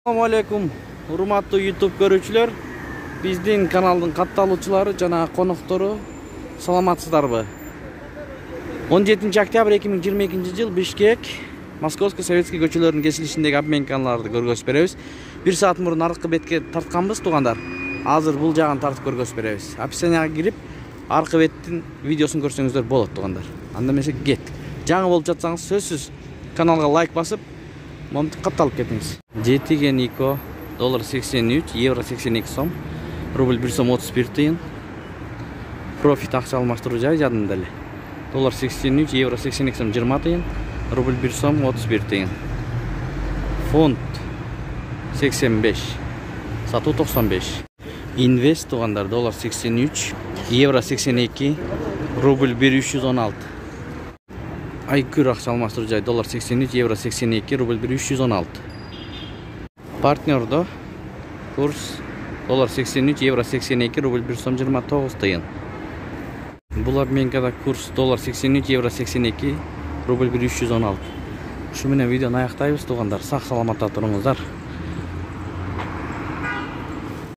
Assalamu alaikum, урматтуу YouTube көрүүчүлөр. Биздин каналдын катталуучулары жана коноктору саламатсыздарбы? 17 октябрь 2022 жыл Бишкек, Московский Советский көчөлөрүнүн кесилишиндеги обменкаларды көргөзүп беребиз. 1 саат мурун аркы бетке тартканбыз туугандар. Азыр бул жагын тартып көргөзүп беребиз. Описанияга кирип, аркы беттин видеосун көрсөңүздөр болот туугандар. Анда эмесе кеттик. Жаңы болуп жатсаңыз сөзсүз каналга лайк басып, моментик катталып кетиңиз. Жетиген Ико $83, евро 82 сом, рубль 1 сом 31 тыйын. Профит акча алмаштыруу жай жадында эле. $83, евро 82 сом 20 тыйын, рубль 1 сом 31 тыйын. Фонд 85, сатуу 95. Инвест туугандар $83, евро 82, рубль 1 316. Айкүр акча алмаштыруу жай $83, евро 82, рубль 1 316. Партнердо курс $83, евро 82, рубль 1 сом 29 тыйын. Бул обменкада курс $83, евро 82, рубль 1 316. Ушу менен видеону аяктайбыз туугандар. Сак саламатта туруңуздар.